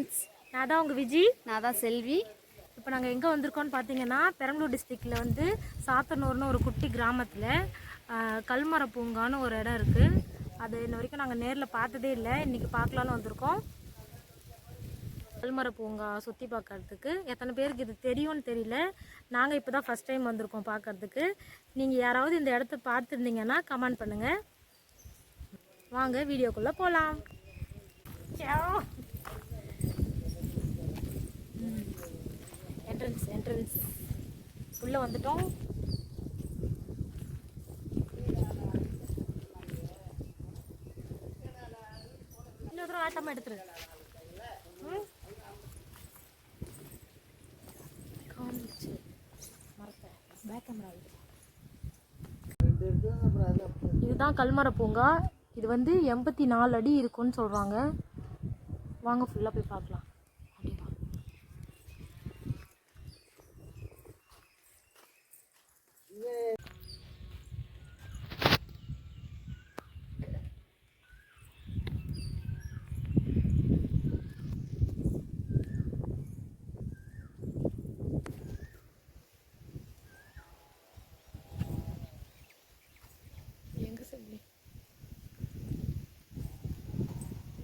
Friends, நான் தான் உங்கள் விஜி. நான் தான் செல்வி. இப்போ நாங்கள் எங்கே வந்திருக்கோம்னு பார்த்தீங்கன்னா, பெரம்பலூர் டிஸ்ட்ரிக்டில் வந்து சாத்தனூர்னு ஒரு குட்டி கிராமத்தில் கல்மர பூங்கான்னு ஒரு இடம் இருக்குது. அது இன்ன வரைக்கும் நாங்கள் நேரில் பார்த்ததே இல்லை. இன்றைக்கி பார்க்கலான்னு வந்திருக்கோம். கல்மர பூங்கா சுற்றி பார்க்கறதுக்கு எத்தனை பேருக்கு இது தெரியும்னு தெரியல. நாங்கள் இப்போ தான் ஃபஸ்ட் டைம் வந்திருக்கோம் பார்க்கறதுக்கு. நீங்கள் யாராவது இந்த இடத்த பார்த்துருந்தீங்கன்னா கமெண்ட் பண்ணுங்கள். வாங்க வீடியோக்குள்ளே போகலாம். என்ட்ரன்ஸ் உள்ளே வந்துட்டோம். இன்னொரு தடவை ஆட்டமாக எடுத்துரு. இதுதான் கல்மர பூங்கா. இது வந்து 84 அடி இருக்குன்னு சொல்கிறாங்க. வாங்க ஃபுல்லாக போய் பார்க்கலாம். எங்கே சொல்லி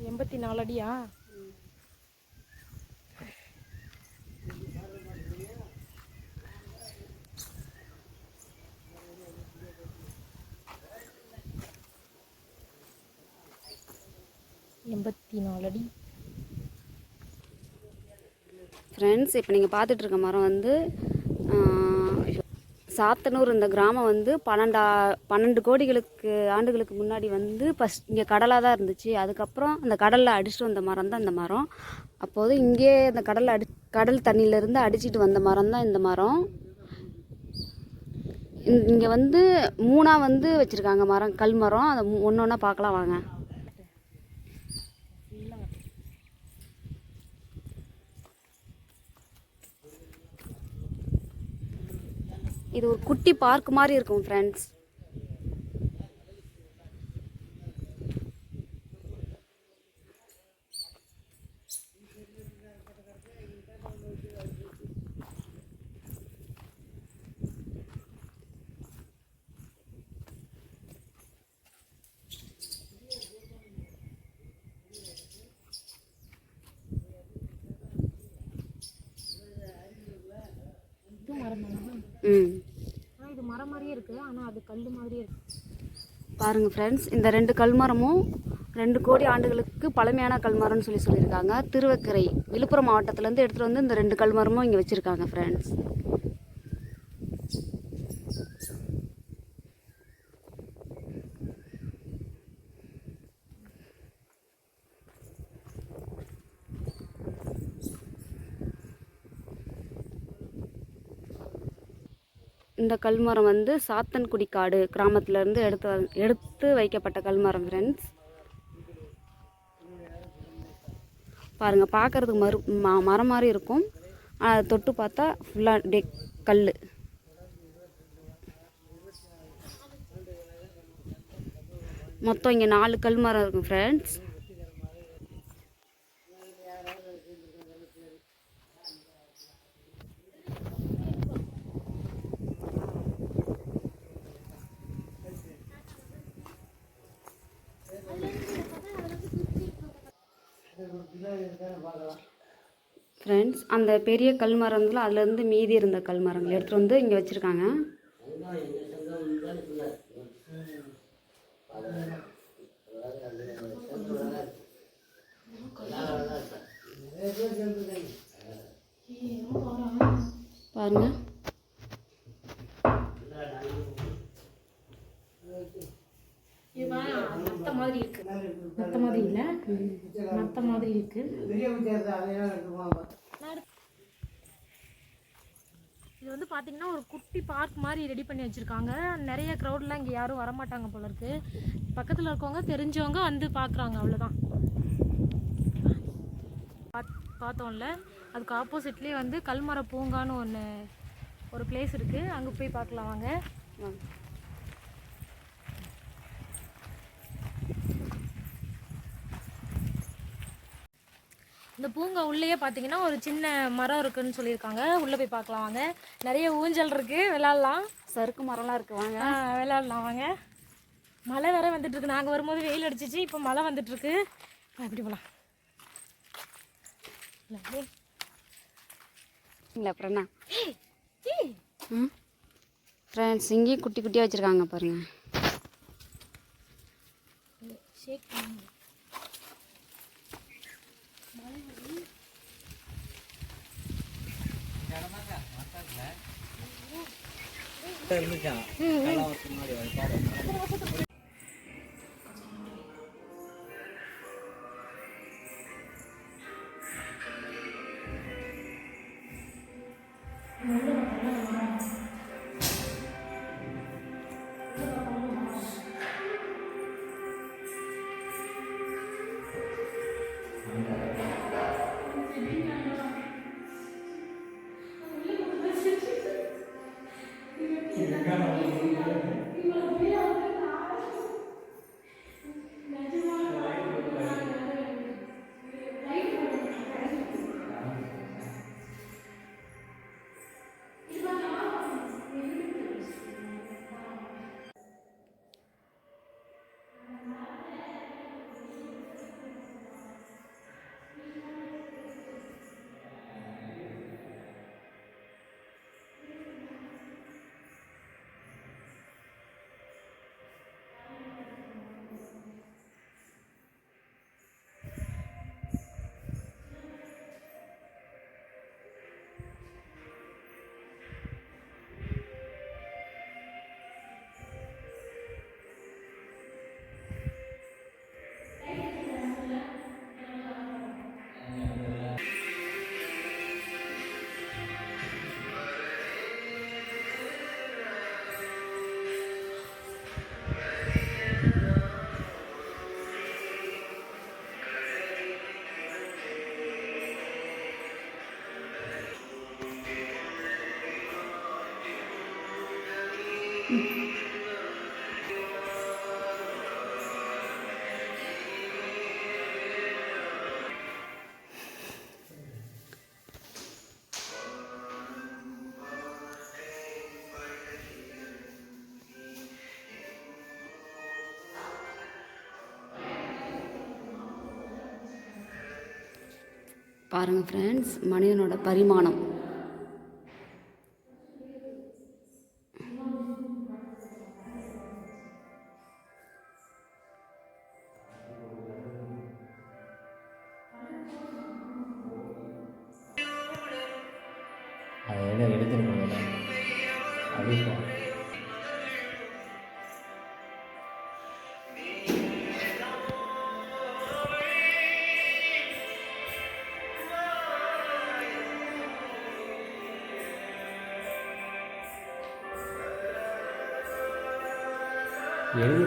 84 அடியா? அடி. ஃப்ரெண்ட்ஸ், இப்போ நீங்கள் பார்த்துட்டு இருக்க மரம் வந்து சாத்தனூர். இந்த கிராமம் வந்து 12 கோடிகளுக்கு ஆண்டுகளுக்கு முன்னாடி வந்து ஃபஸ்ட் இங்கே கடலாக தான் இருந்துச்சு. அதுக்கப்புறம் அந்த கடலில் அடிச்சுட்டு வந்த மரம் தான் இந்த மரம். அப்போது இங்கே அந்த கடல் தண்ணியிலேருந்து அடிச்சுட்டு வந்த மரம் தான் இந்த மரம். இங்கே வந்து 3 வந்து வச்சுருக்காங்க மரம், கல் மரம். அதை ஒன்று ஒன்றா பார்க்கலாம் வாங்க. இது ஒரு குட்டி பார்க் மாதிரி இருக்கும் ஃப்ரெண்ட்ஸ். இது மரம் மாதிரியே இருக்குது, ஆனால் அது கல் மாதிரியே இருக்கு. பாருங்க ஃப்ரெண்ட்ஸ், இந்த 2 கல்மரமும் 2 கோடி ஆண்டுகளுக்கு பழமையான கல்மரம்னு சொல்லியிருக்காங்க. திருவக்கரை விழுப்புரம் மாவட்டத்திலேருந்து எடுத்துகிட்டு வந்து இந்த 2 கல்மரமும் இங்கே வச்சுருக்காங்க ஃப்ரெண்ட்ஸ். இந்த கல்மரம் வந்து சாத்தன்குடி காடு கிராமத்திலேருந்து எடுத்து வைக்கப்பட்ட கல்மரம் ஃப்ரெண்ட்ஸ். பாருங்கள், பார்க்குறதுக்கு மரம் மாதிரி இருக்கும். அதை தொட்டு பார்த்தா ஃபுல்லாக கல். மொத்தம் இங்கே 4 கல்மரம் இருக்கும் ஃப்ரெண்ட்ஸ். ஃப்ரெண்ட்ஸ், அந்த பெரிய கல்மரத்தில் அதுலேருந்து மீதி இருந்த கல்மரங்கள் எடுத்துகிட்டு வந்து இங்கே வச்சுருக்காங்க. பாருங்க, நத்த மாதிரி இருக்கு. நத்த மாதிரி இல்லை, நத்த மாதிரி இருக்கு. இது வந்து பார்த்தீங்கன்னா ஒரு குட்டி பார்க் மாதிரி ரெடி பண்ணி வச்சுருக்காங்க. நிறைய க்ரௌட்லாம் இங்கே யாரும் வரமாட்டாங்க போல இருக்கு. பக்கத்தில் இருக்கவங்க தெரிஞ்சவங்க வந்து பார்க்குறாங்க, அவ்வளோதான். பார்த்தோம்ல, அதுக்கு ஆப்போசிட்லேயே வந்து கல்மர பூங்கான்னு ஒரு பிளேஸ் இருக்குது. அங்கே போய் பார்க்கலாம் வாங்க. இந்த பூங்கா உள்ளேயே பார்த்தீங்கன்னா ஒரு சின்ன மரம் இருக்குன்னு சொல்லியிருக்காங்க. உள்ளே போய் பார்க்கலாம் வாங்க. நிறைய ஊஞ்சல் இருக்குது, விளாட்லாம். சறுக்கு மரம்லாம் இருக்குது, வாங்க விளாட்லாம் வாங்க. மழை வேற வந்துட்டுருக்கு. நாங்கள் வரும்போது வெயில் அடிச்சிச்சு, இப்போ மழை வந்துட்டுருக்கு. எப்படி போகலாம் இல்லை அப்புறம் என்ன ஃப்ரெண்ட்ஸ், இங்கேயும் குட்டி குட்டியாக வச்சுருக்காங்க பாருங்கள். ஷேக் பாருங்கள் ஃப்ரெண்ட்ஸ், மனிதனோட பரிமாணம். அதை எடுத்துருக்கோம் அப்படிப்பா. எழுதி